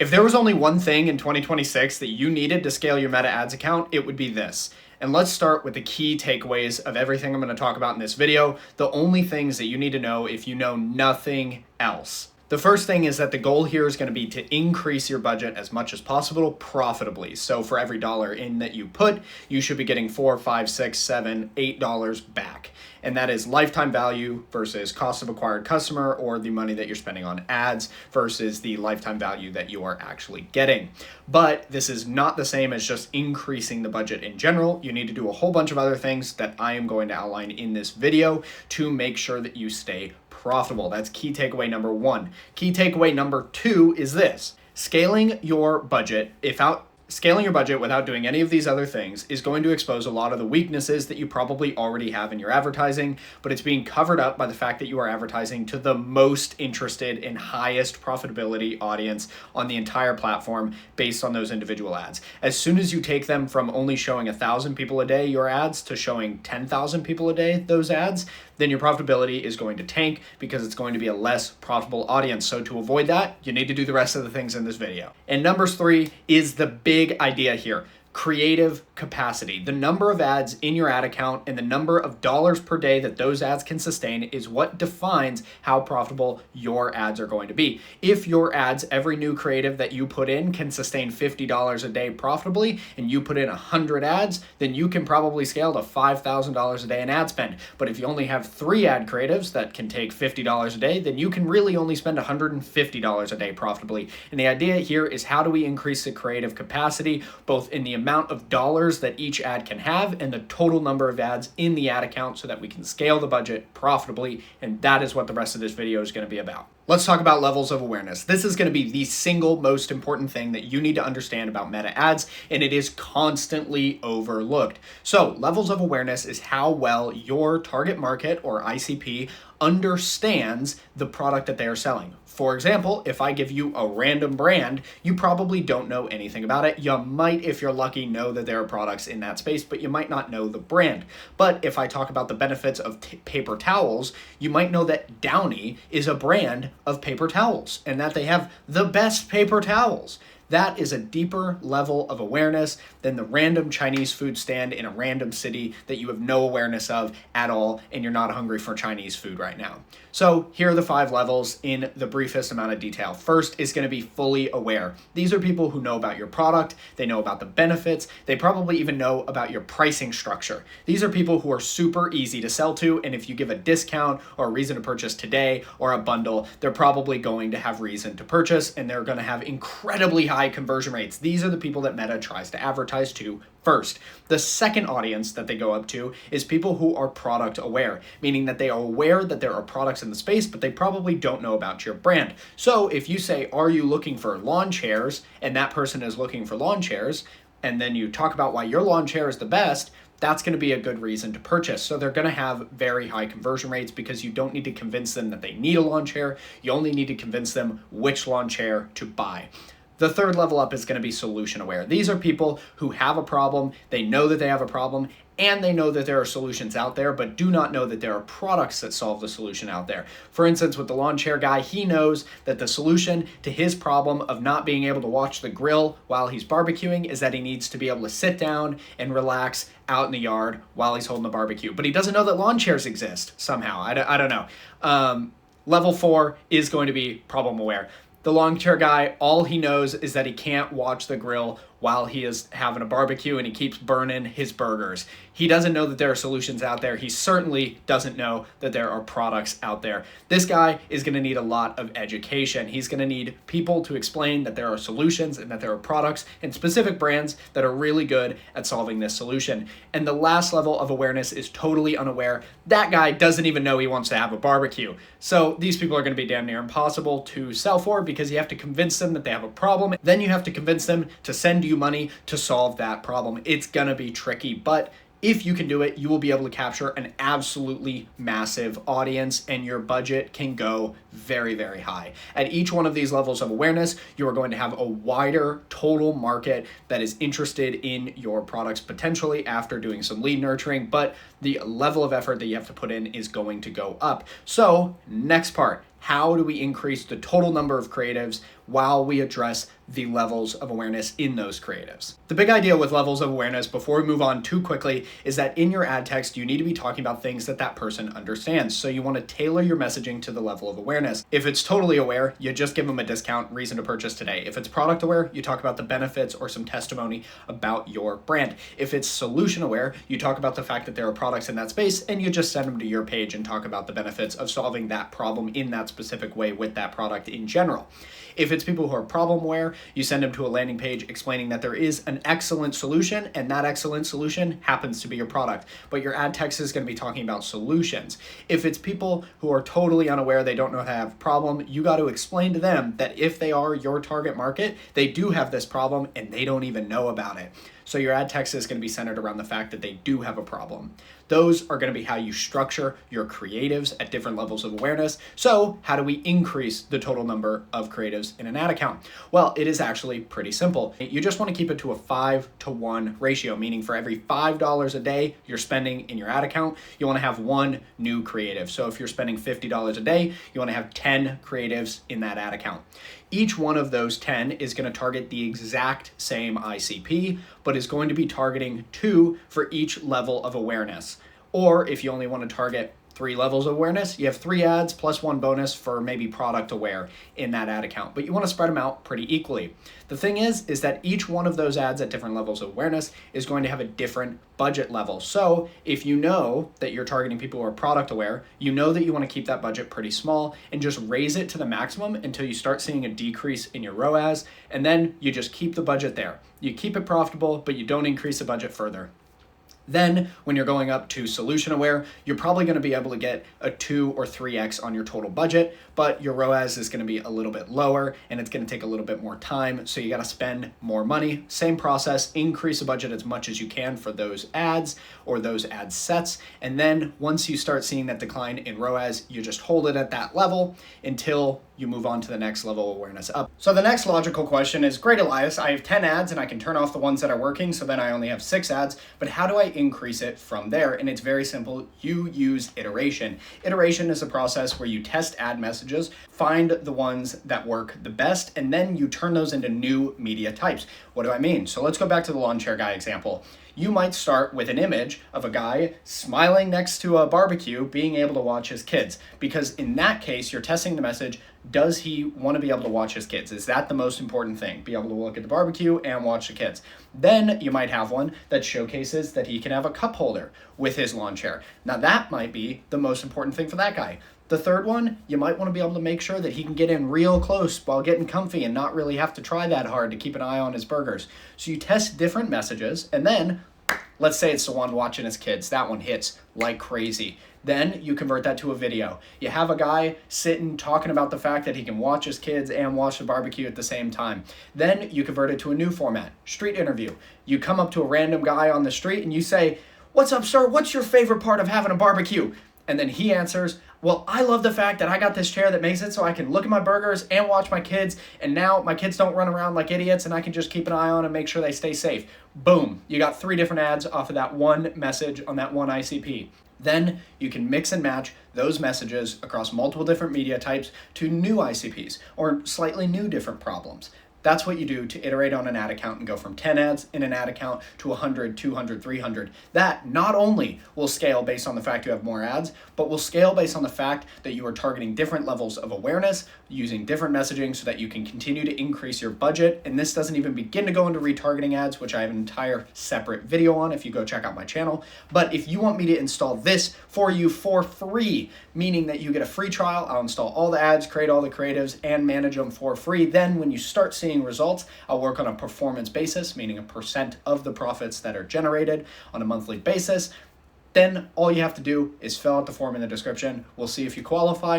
If there was only one thing in 2026 that you needed to scale your Meta Ads account, it would be this. And let's start with the key takeaways of everything I'm going to talk about in this video, the only things that you need to know if you know nothing else. The first thing is that the goal here is going to be to increase your budget as much as possible profitably. So for every dollar in that you put, you should be getting $4, $5, $6, $7, $8 back. And that is lifetime value versus cost of acquired customer, or the money that you're spending on ads versus the lifetime value that you are actually getting. But this is not the same as just increasing the budget in general. You need to do a whole bunch of other things that I am going to outline in this video to make sure that you stay profitable. That's key takeaway number one. Key takeaway number two is this: scaling your budget without doing any of these other things is going to expose a lot of the weaknesses that you probably already have in your advertising, but it's being covered up by the fact that you are advertising to the most interested and highest profitability audience on the entire platform based on those individual ads. As soon as you take them from only showing 1,000 people a day your ads to showing 10,000 people a day those ads, then your profitability is going to tank because it's going to be a less profitable audience. So to avoid that, you need to do the rest of the things in this video. And number three is the big idea here: creative capacity. The number of ads in your ad account and the number of dollars per day that those ads can sustain is what defines how profitable your ads are going to be. If your ads, every new creative that you put in, can sustain $50 a day profitably, and you put in 100 ads, then you can probably scale to $5,000 a day in ad spend. But if you only have 3 ad creatives that can take $50 a day, then you can really only spend $150 a day profitably. And the idea here is, how do we increase the creative capacity, both in the amount of dollars that each ad can have and the total number of ads in the ad account, so that we can scale the budget profitably. And that is what the rest of this video is going to be about. Let's talk about levels of awareness. This is going to be the single most important thing that you need to understand about Meta Ads, and it is constantly overlooked. So levels of awareness is how well your target market, or ICP, understands the product that they are selling. For example, if I give you a random brand, you probably don't know anything about it. You might, if you're lucky, know that there are products in that space, but you might not know the brand. But if I talk about the benefits of paper towels, you might know that Downy is a brand of paper towels and that they have the best paper towels. That is a deeper level of awareness than the random Chinese food stand in a random city that you have no awareness of at all, and you're not hungry for Chinese food right now. So here are the 5 levels in the briefest amount of detail. First is going to be fully aware. These are people who know about your product, they know about the benefits, they probably even know about your pricing structure. These are people who are super easy to sell to, and if you give a discount or a reason to purchase today or a bundle, they're probably going to have reason to purchase, and they're going to have incredibly high conversion rates. These are the people that Meta tries to advertise to first. The second audience that they go up to is people who are product aware, meaning that they are aware that there are products in the space, but they probably don't know about your brand. So if you say, "Are you looking for lawn chairs?" and that person is looking for lawn chairs, and then you talk about why your lawn chair is the best, that's going to be a good reason to purchase. So they're going to have very high conversion rates because you don't need to convince them that they need a lawn chair. You only need to convince them which lawn chair to buy. The third level up is going to be solution aware. These are people who have a problem, they know that they have a problem, and they know that there are solutions out there, but do not know that there are products that solve the solution out there. For instance, with the lawn chair guy, he knows that the solution to his problem of not being able to watch the grill while he's barbecuing is that he needs to be able to sit down and relax out in the yard while he's holding the barbecue. But he doesn't know that lawn chairs exist somehow. I don't know. Level 4 is going to be problem aware. The lawn chair guy, all he knows is that he can't watch the grill while he is having a barbecue and he keeps burning his burgers. He doesn't know that there are solutions out there. He certainly doesn't know that there are products out there. This guy is going to need a lot of education. He's going to need people to explain that there are solutions and that there are products and specific brands that are really good at solving this solution. And the last level of awareness is totally unaware. That guy doesn't even know he wants to have a barbecue. So these people are going to be damn near impossible to sell for, because you have to convince them that they have a problem. Then you have to convince them to send you money to solve that problem. It's going to be tricky, but if you can do it, you will be able to capture an absolutely massive audience, and your budget can go very, very high. At each one of these levels of awareness, you are going to have a wider total market that is interested in your products, potentially after doing some lead nurturing, but the level of effort that you have to put in is going to go up. So next part, how do we increase the total number of creatives while we address the levels of awareness in those creatives. The big idea with levels of awareness, before we move on too quickly, is that in your ad text, you need to be talking about things that that person understands. So you want to tailor your messaging to the level of awareness. If it's totally aware, you just give them a discount, reason to purchase today. If it's product aware, you talk about the benefits or some testimony about your brand. If it's solution aware, you talk about the fact that there are products in that space and you just send them to your page and talk about the benefits of solving that problem in that specific way with that product in general. If it's people who are problem aware, you send them to a landing page explaining that there is an excellent solution and that excellent solution happens to be your product. But your ad text is going to be talking about solutions. If it's people who are totally unaware, they don't know how to have a problem, you got to explain to them that if they are your target market, they do have this problem and they don't even know about it. So your ad text is going to be centered around the fact that they do have a problem. Those are going to be how you structure your creatives at different levels of awareness. So how do we increase the total number of creatives in an ad account? Well, it is actually pretty simple. You just want to keep it to a 5-to-1 ratio, meaning for every $5 a day you're spending in your ad account, you want to have one new creative. So if you're spending $50 a day, you want to have 10 creatives in that ad account. Each one of those 10 is going to target the exact same ICP, but is going to be targeting 2 for each level of awareness. Or if you only want to target 3 levels of awareness, you have 3 ads plus 1 bonus for maybe product aware in that ad account, but you want to spread them out pretty equally. The thing is that each one of those ads at different levels of awareness is going to have a different budget level. So if you know that you're targeting people who are product aware, you know that you want to keep that budget pretty small and just raise it to the maximum until you start seeing a decrease in your ROAS, and then you just keep the budget there. You keep it profitable, but you don't increase the budget further. Then when you're going up to solution aware, you're probably going to be able to get a 2 or 3x on your total budget, but your ROAS is going to be a little bit lower and it's going to take a little bit more time. So you got to spend more money. Same process, increase the budget as much as you can for those ads or those ad sets. And then once you start seeing that decline in ROAS, you just hold it at that level until you move on to the next level of awareness up. So the next logical question is, great, Elias, I have 10 ads and I can turn off the ones that are working, so then I only have 6 ads, but how do I increase it from there? And it's very simple. You use iteration. Iteration is a process where you test ad messages, find the ones that work the best, and then you turn those into new media types. What do I mean? So let's go back to the lawn chair guy example. You might start with an image of a guy smiling next to a barbecue, being able to watch his kids, because in that case, you're testing the message, does he want to be able to watch his kids? Is that the most important thing? Be able to look at the barbecue and watch the kids. Then you might have one that showcases that he can have a cup holder with his lawn chair. Now that might be the most important thing for that guy. The third one, you might want to be able to make sure that he can get in real close while getting comfy and not really have to try that hard to keep an eye on his burgers. So you test different messages, and then let's say it's the one watching his kids. That one hits like crazy. Then you convert that to a video. You have a guy sitting talking about the fact that he can watch his kids and watch the barbecue at the same time. Then you convert it to a new format, street interview. You come up to a random guy on the street and you say, "What's up, sir? What's your favorite part of having a barbecue?" And then he answers, "Well, I love the fact that I got this chair that makes it so I can look at my burgers and watch my kids, and now my kids don't run around like idiots and I can just keep an eye on and make sure they stay safe." Boom, you got 3 different ads off of that one message on that one ICP. Then you can mix and match those messages across multiple different media types to new ICPs or slightly new different problems. That's what you do to iterate on an ad account and go from 10 ads in an ad account to 100, 200, 300. That not only will scale based on the fact you have more ads, but will scale based on the fact that you are targeting different levels of awareness, using different messaging so that you can continue to increase your budget. And this doesn't even begin to go into retargeting ads, which I have an entire separate video on if you go check out my channel. But if you want me to install this for you for free, meaning that you get a free trial, I'll install all the ads, create all the creatives, and manage them for free. Then when you start seeing results, I'll work on a performance basis, meaning a % of the profits that are generated on a monthly basis. Then all you have to do is fill out the form in the description. We'll see if you qualify.